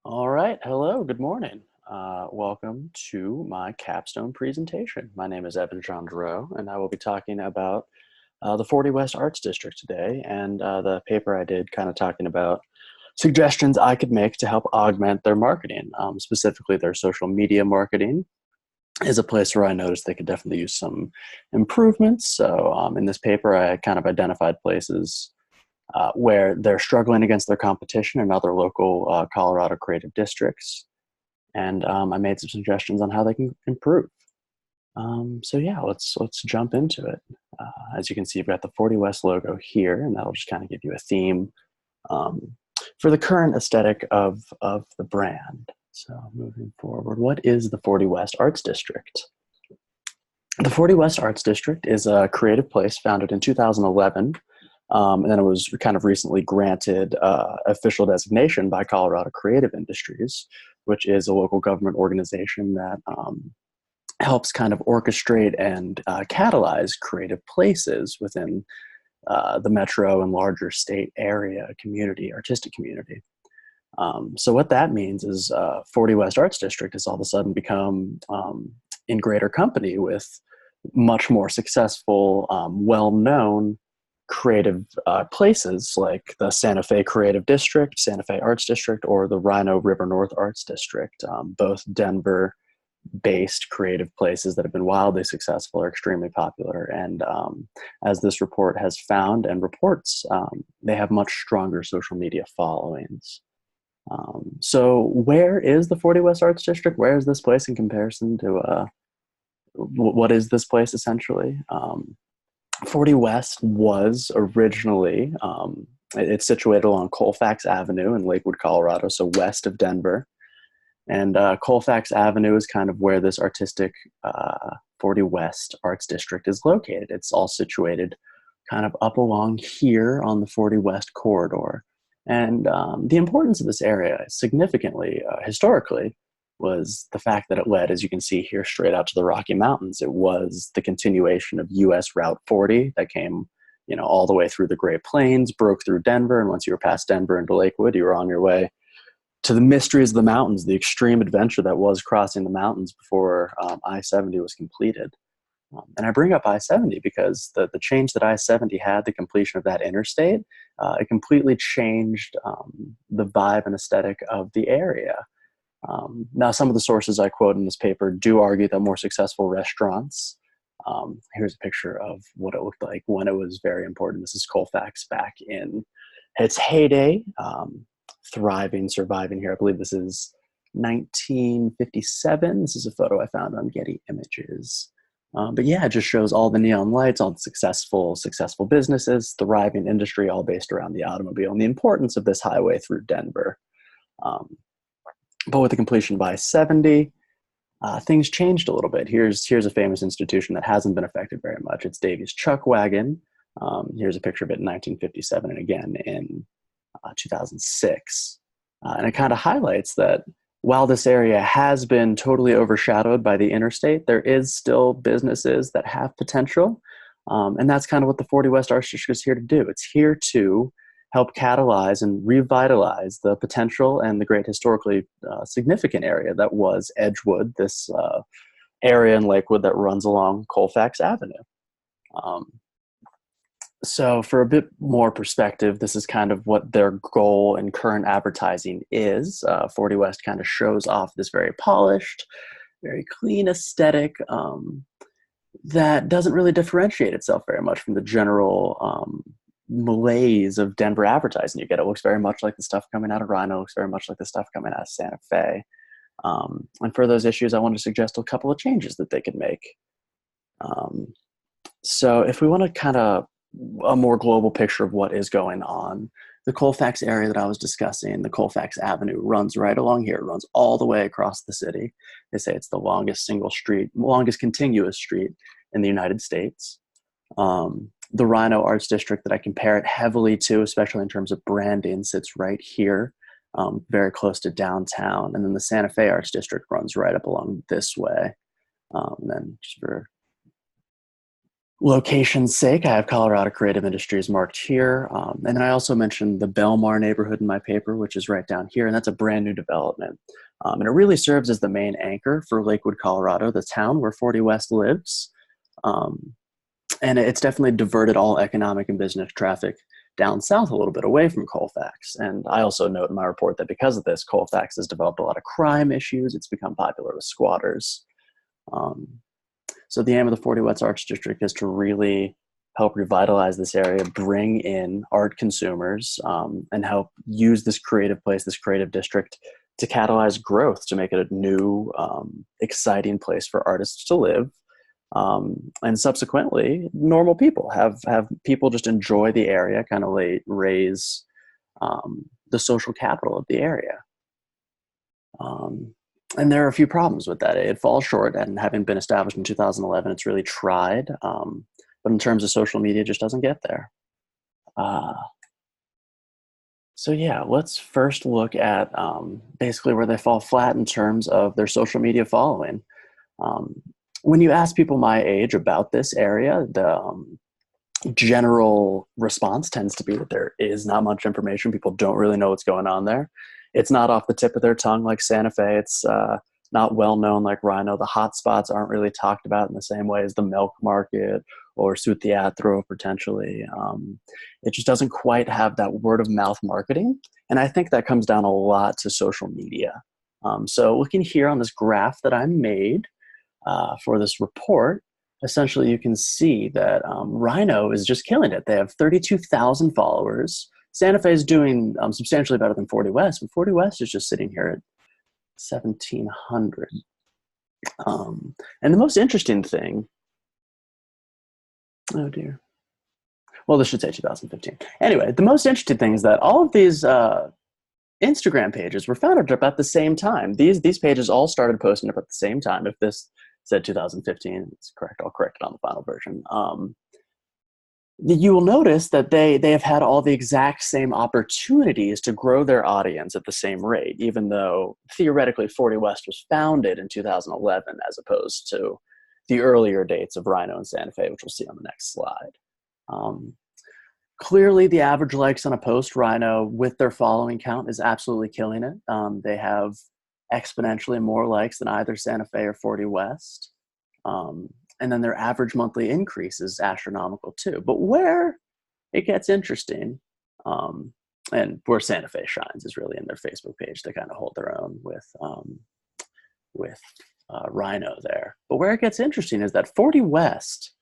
All right. Hello. Good morning. Welcome to my capstone presentation. My name is Evan Gendreau, and I will be talking about the 40 West Arts District today and the paper I did kind of talking about suggestions I could make to help augment their marketing, specifically their social media marketing is a place where I noticed they could definitely use some improvements. So in this paper, I kind of identified places where they're struggling against their competition in other local Colorado creative districts. And I made some suggestions on how they can improve. So yeah, let's jump into it. As you can see, you've got the 40 West logo here, and that'll just kind of give you a theme um, for the current aesthetic of the brand. So moving forward, what is the 40 West Arts District? The 40 West Arts District is a creative place founded in 2011, and then it was kind of recently granted official designation by Colorado Creative Industries, which is a local government organization that helps kind of orchestrate and catalyze creative places within the metro and larger state area community, artistic community. So what that means is 40 West Arts District has all of a sudden become in greater company with much more successful, well-known creative places like the Santa Fe Creative District, Santa Fe Arts District, or the Rhino River North Arts District. Both Denver-based creative places that have been wildly successful are extremely popular. And as this report has found and reports, they have much stronger social media followings. So where is the 40 West Arts District? Where is this place in comparison to what is this place essentially? 40 West was originally, it's situated along Colfax Avenue in Lakewood, Colorado, so west of Denver. And Colfax Avenue is kind of where this artistic 40 West Arts District is located. It's all situated kind of up along here on the 40 West corridor. And the importance of this area significantly, historically, was the fact that it led, as you can see here, straight out to the Rocky Mountains. It was the continuation of US Route 40 that came, all the way through the Great Plains, broke through Denver, and once you were past Denver into Lakewood, you were on your way to the mysteries of the mountains, the extreme adventure that was crossing the mountains before I-70 was completed. And I bring up I-70 because the change that I-70 had, the completion of that interstate, it completely changed the vibe and aesthetic of the area. Now, some of the sources I quote in this paper do argue that more successful restaurants, here's a picture of what it looked like when it was very important. This is Colfax back in its heyday, thriving, surviving here. I believe this is 1957. This is a photo I found on Getty Images. But yeah, it just shows all the neon lights, all the successful businesses, thriving industry, all based around the automobile and the importance of this highway through Denver. But with the completion of I-70, things changed a little bit. Here's a famous institution that hasn't been affected very much. It's Davies Chuck Wagon. Here's a picture of it in 1957 and again in 2006. And it kind of highlights that while this area has been totally overshadowed by the interstate, there is still businesses that have potential. And that's kind of what the 40 West Arts District is here to do. It's here to help catalyze and revitalize the potential and the great historically significant area that was Edgewood, this area in Lakewood that runs along Colfax Avenue. So for a bit more perspective, this is kind of what their goal in current advertising is. 40 West kind of shows off this very polished, very clean aesthetic that doesn't really differentiate itself very much from the general malaise of Denver advertising you get. It looks very much like the stuff coming out of Rhino, looks very much like the stuff coming out of Santa Fe. And for those issues, I want to suggest a couple of changes that they could make. So if we want to kind of a more global picture of what is going on, the Colfax area that I was discussing, the Colfax Avenue, runs right along here. It runs all the way across the city. They say it's the longest continuous street in the United States. The Rhino Arts District that I compare it heavily to, especially in terms of branding, sits right here, very close to downtown. And then the Santa Fe Arts District runs right up along this way. And then just for location's sake, I have Colorado Creative Industries marked here. And then I also mentioned the Belmar neighborhood in my paper, which is right down here, and that's a brand new development. And it really serves as the main anchor for Lakewood, Colorado, the town where 40 West lives. Um, and it's definitely diverted all economic and business traffic down south a little bit away from Colfax. And I also note in my report that because of this, Colfax has developed a lot of crime issues. It's become popular with squatters. Um, so the aim of the 40 West Arts District is to really help revitalize this area, bring in art consumers, and help use this creative place, this creative district, to catalyze growth, to make it a new, exciting place for artists to live. And subsequently, normal people have people just enjoy the area, kind of raise the social capital of the area. And there are a few problems with that. It falls short, and having been established in 2011, it's really tried. But in terms of social media, it just doesn't get there. So yeah, let's first look at basically where they fall flat in terms of their social media following. When you ask people my age about this area, the general response tends to be that there is not much information. People don't really know what's going on there. It's not off the tip of their tongue like Santa Fe. It's not well known like Rhino. The hot spots aren't really talked about in the same way as the Milk Market or Sul Teatro potentially. It just doesn't quite have that word of mouth marketing. And I think that comes down a lot to social media. So looking here on this graph that I made for this report, essentially you can see that Rhino is just killing it. They have 32,000 followers. Santa Fe is doing substantially better than 40 West, but 40 West is just sitting here at 1,700. And the most interesting thing, oh dear. Well, this should say 2015. Anyway, the most interesting thing is that all of these Instagram pages were founded about the same time. These pages all started posting about the same time. If this said 2015, it's correct. I'll correct it on the final version. You will notice that they have had all the exact same opportunities to grow their audience at the same rate, even though theoretically 40 West was founded in 2011 as opposed to the earlier dates of Rhino and Santa Fe, which we'll see on the next slide. Clearly, the average likes on a post, Rhino, with their following count, is absolutely killing it. They have exponentially more likes than either Santa Fe or 40 West. And then their average monthly increase is astronomical too. But where it gets interesting, and where Santa Fe shines, is really in their Facebook page. They kind of hold their own with Rhino there. But where it gets interesting is that 40 West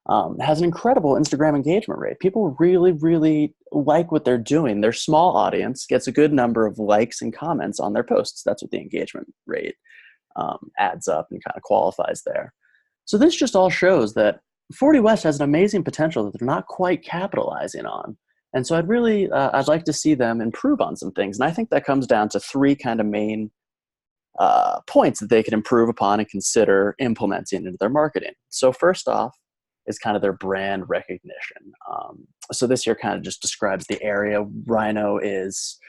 has an incredible Instagram engagement rate. People really, really like what they're doing. Their small audience gets a good number of likes and comments on their posts. That's what the engagement rate adds up and kind of qualifies there. So this just all shows that 40 West has an amazing potential that they're not quite capitalizing on. And so I'd like to see them improve on some things. And I think that comes down to three kind of main points that they could improve upon and consider implementing into their marketing. So first off is kind of their brand recognition. So this here kind of just describes the area. Rhino is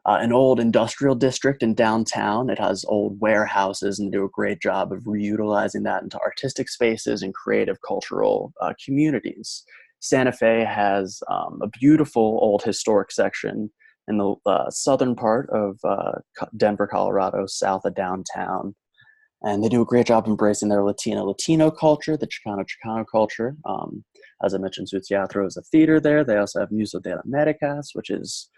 an old industrial district in downtown. It has old warehouses, and they do a great job of reutilizing that into artistic spaces and creative cultural communities. Santa Fe has a beautiful old historic section in the southern part of Denver, Colorado, south of downtown. And they do a great job embracing their Latino culture, the Chicano culture. As I mentioned, Sul Teatro is a theater there. They also have Museo de las Americas, which is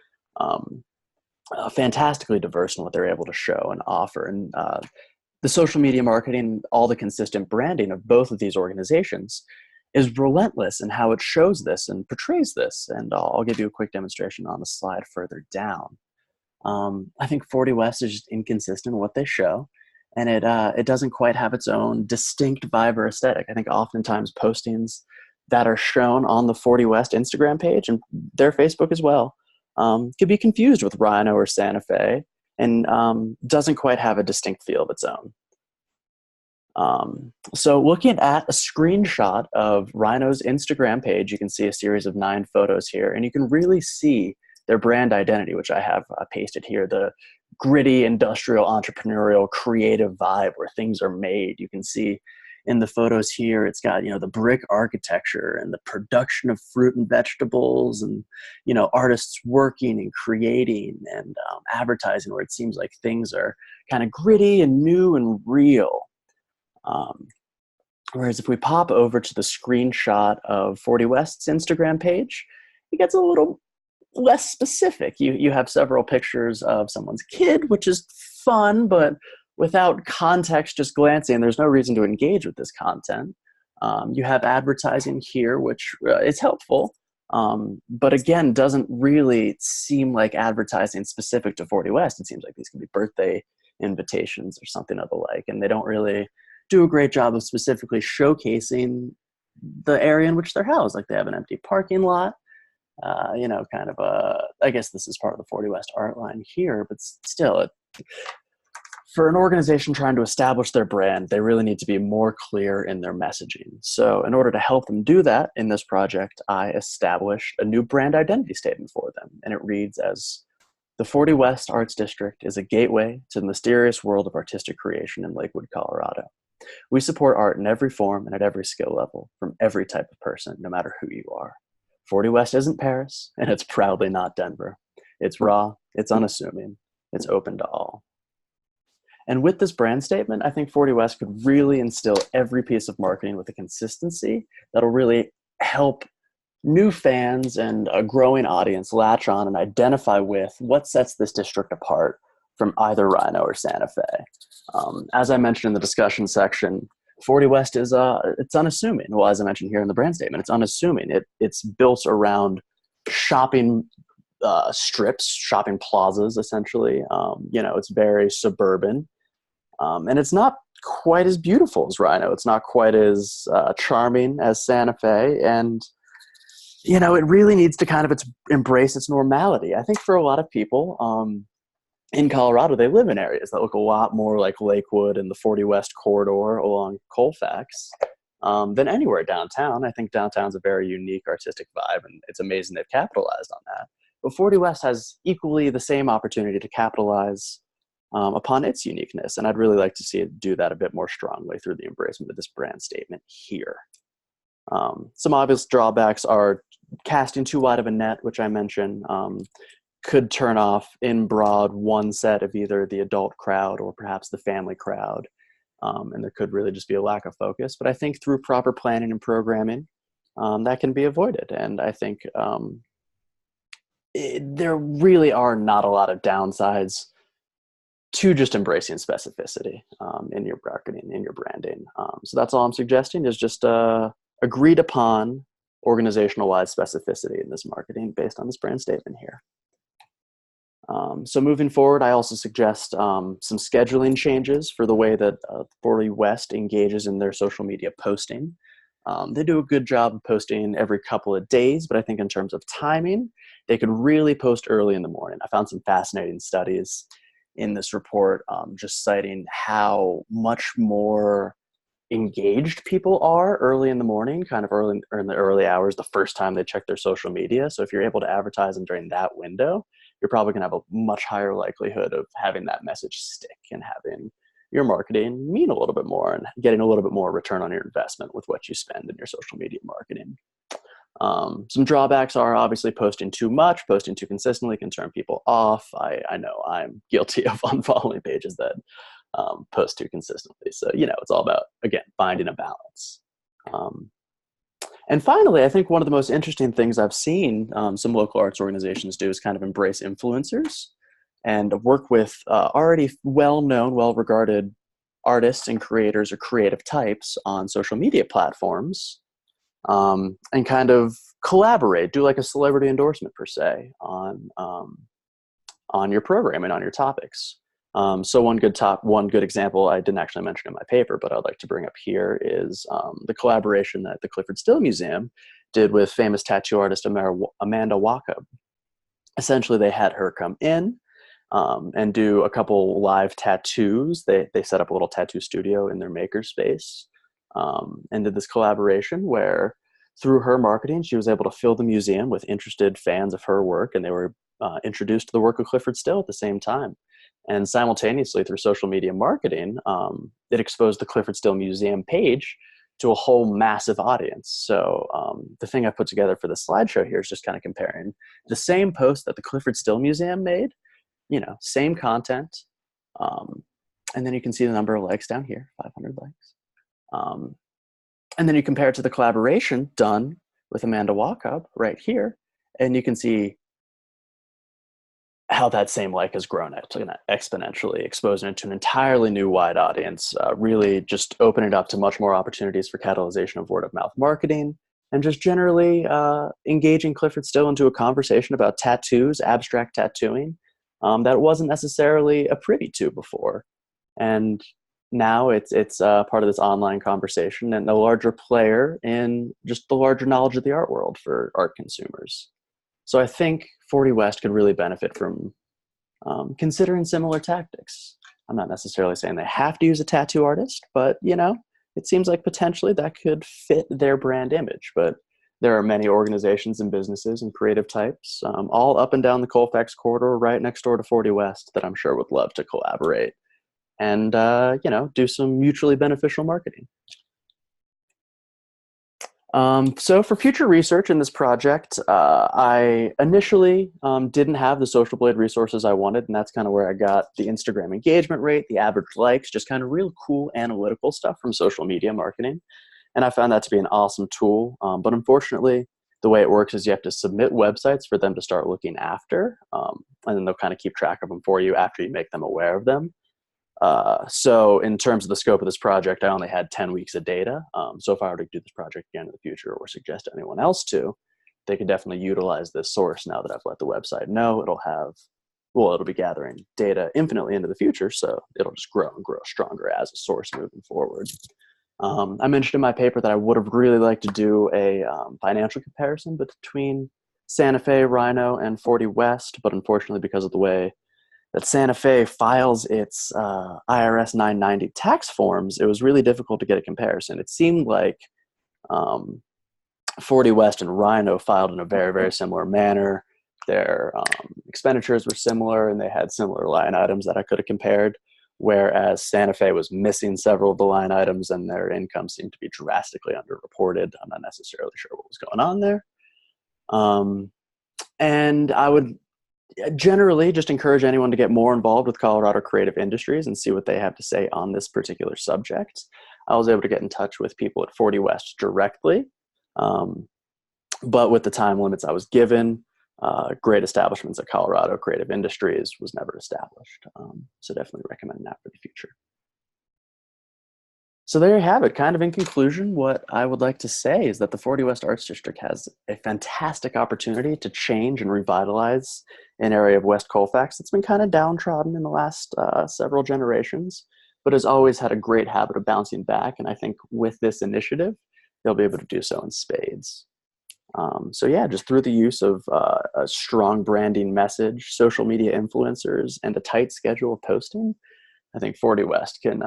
fantastically diverse in what they're able to show and offer. And the social media marketing, all the consistent branding of both of these organizations is relentless in how it shows this and portrays this. And I'll give you a quick demonstration on the slide further down. I think 40 West is just inconsistent in what they show, and it doesn't quite have its own distinct vibe or aesthetic. I think oftentimes postings that are shown on the 40 West Instagram page and their Facebook as well could be confused with Rhino or Santa Fe, and doesn't quite have a distinct feel of its own. So looking at a screenshot of Rhino's Instagram page, you can see a series of 9 photos here, and you can really see their brand identity, which I have pasted here, the gritty, industrial, entrepreneurial, creative vibe where things are made. You can see in the photos here, it's got, the brick architecture and the production of fruit and vegetables and, artists working and creating and advertising where it seems like things are kind of gritty and new and real. Whereas if we pop over to the screenshot of 40 West's Instagram page, it gets a little less specific. You have several pictures of someone's kid, which is fun, but without context, just glancing, there's no reason to engage with this content. You have advertising here, which is helpful, but again, doesn't really seem like advertising specific to 40 West. It seems like these could be birthday invitations or something of the like, and they don't really do a great job of specifically showcasing the area in which they're housed. Like they have an empty parking lot, kind of I guess this is part of the 40 West art line here, but still, for an organization trying to establish their brand, they really need to be more clear in their messaging. So in order to help them do that in this project, I established a new brand identity statement for them. And it reads as, the 40 West Arts District is a gateway to the mysterious world of artistic creation in Lakewood, Colorado. We support art in every form and at every skill level, from every type of person, no matter who you are. 40 West isn't Paris, and it's proudly not Denver. It's raw, it's unassuming, it's open to all. And with this brand statement, I think 40 West could really instill every piece of marketing with a consistency that'll really help new fans and a growing audience latch on and identify with what sets this district apart from either Rhino or Santa Fe. As I mentioned in the discussion section, 40 West is it's unassuming. Well, as I mentioned here in the brand statement, it's unassuming. It's built around shopping strips, shopping plazas, essentially. It's very suburban, and it's not quite as beautiful as Rhino. It's not quite as charming as Santa Fe, and it really needs to kind of embrace its normality. I think for a lot of people in Colorado, they live in areas that look a lot more like Lakewood and the 40 West corridor along Colfax than anywhere downtown. I think downtown's a very unique artistic vibe, and it's amazing they've capitalized on that. But 40 West has equally the same opportunity to capitalize upon its uniqueness, and I'd really like to see it do that a bit more strongly through the embracement of this brand statement here. Some obvious drawbacks are casting too wide of a net, which I mentioned, could turn off in broad one set of either the adult crowd or perhaps the family crowd. And there could really just be a lack of focus. But I think through proper planning and programming, that can be avoided. And I think there really are not a lot of downsides to just embracing specificity in your marketing, in your branding. So that's all I'm suggesting is just agreed upon organizational-wide specificity in this marketing based on this brand statement here. So moving forward, I also suggest some scheduling changes for the way that 40 West engages in their social media posting. They do a good job of posting every couple of days, but I think in terms of timing, they could really post early in the morning. I found some fascinating studies in this report just citing how much more engaged people are early in the morning, kind of early or in the early hours, the first time they check their social media. So if you're able to advertise them during that window, you're probably going to have a much higher likelihood of having that message stick and having your marketing mean a little bit more and getting a little bit more return on your investment with what you spend in your social media marketing. Some drawbacks are obviously posting too much, posting too consistently can turn people off. I know I'm guilty of unfollowing pages that post too consistently. So, it's all about, again, finding a balance. And finally, I think one of the most interesting things I've seen some local arts organizations do is kind of embrace influencers and work with already well-known, well-regarded artists and creators or creative types on social media platforms and kind of collaborate, do like a celebrity endorsement per se on your program and on your topics. So one good example I didn't actually mention in my paper, but I'd like to bring up here is the collaboration that the Clifford Still Museum did with famous tattoo artist Amanda Waka. Essentially, they had her come in and do a couple live tattoos. They set up a little tattoo studio in their makerspace and did this collaboration where through her marketing, she was able to fill the museum with interested fans of her work, and they were introduced to the work of Clifford Still at the same time. And simultaneously through social media marketing, it exposed the Clifford Still Museum page to a whole massive audience. So the thing I put together for the slideshow here is just kind of comparing the same post that the Clifford Still Museum made, you know, same content. Um, and then you can see the number of likes down here, 500 likes. And then you compare it to the collaboration done with Amanda Walkup right here, and you can see how that same like has grown exponentially, exposing it to an entirely new wide audience, really just opening it up to much more opportunities for catalyzation of word of mouth marketing, and just generally engaging Clifford Still into a conversation about tattoos, abstract tattooing, that wasn't necessarily a privy to before. And now it's part of this online conversation and a larger player in just the larger knowledge of the art world for art consumers. So I think 40 West could really benefit from considering similar tactics. I'm not necessarily saying they have to use a tattoo artist, but you know, it seems like potentially that could fit their brand image. But there are many organizations and businesses and creative types, all up and down the Colfax corridor, right next door to 40 West, that I'm sure would love to collaborate and you know, do some mutually beneficial marketing. So for future research in this project, I initially didn't have the Social Blade resources I wanted, and that's kind of where I got the Instagram engagement rate, the average likes, just kind of real cool analytical stuff from social media marketing. And I found that to be an awesome tool. But unfortunately, the way it works is you have to submit websites for them to start looking after, and then they'll kind of keep track of them for you after you make them aware of them. So in terms of the scope of this project, I only had 10 weeks of data. So if I were to do this project again in the future or suggest anyone else to, they could definitely utilize this source now that I've let the website know. It'll be gathering data infinitely into the future, so it'll just grow and grow stronger as a source moving forward. I mentioned in my paper that I would have really liked to do a financial comparison between Santa Fe, Rhino, and 40 West, but unfortunately because of the way that Santa Fe files its IRS 990 tax forms, it was really difficult to get a comparison. It seemed like 40 West and Rhino filed in a very, very similar manner. Their expenditures were similar, and they had similar line items that I could have compared, whereas Santa Fe was missing several of the line items, and their income seemed to be drastically underreported. I'm not necessarily sure what was going on there. And I would generally just encourage anyone to get more involved with Colorado creative industries and see what they have to say on this particular subject. I was able to get in touch with people at 40 West directly, but with the time limits I was given, great establishments at Colorado creative industries was never established. So definitely recommend that for the future. So there you have it. Kind of in conclusion, what I would like to say is that the 40 West Arts District has a fantastic opportunity to change and revitalize an area of West Colfax that's been kind of downtrodden in the last several generations, but has always had a great habit of bouncing back. And I think with this initiative, they'll be able to do so in spades. So yeah, just through the use of a strong branding message, social media influencers, and a tight schedule of posting, I think 40 West can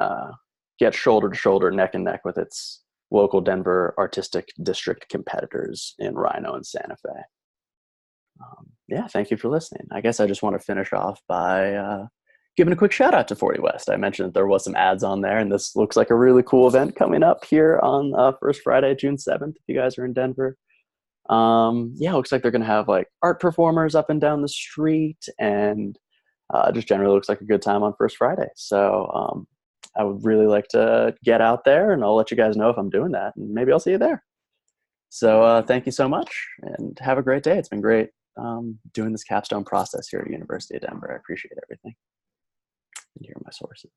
get shoulder to shoulder, neck and neck with its local Denver artistic district competitors in Rhino and Santa Fe. Yeah, thank you for listening. I guess I just want to finish off by giving a quick shout out to 40 West. I mentioned that there was some ads on there, and this looks like a really cool event coming up here on first Friday, June 7th, if you guys are in Denver. Yeah, looks like they're going to have like art performers up and down the street, and just generally looks like a good time on first Friday. So I would really like to get out there, and I'll let you guys know if I'm doing that, and maybe I'll see you there. So thank you so much, and have a great day. It's been great doing this capstone process here at University of Denver. I appreciate everything. And here are my sources.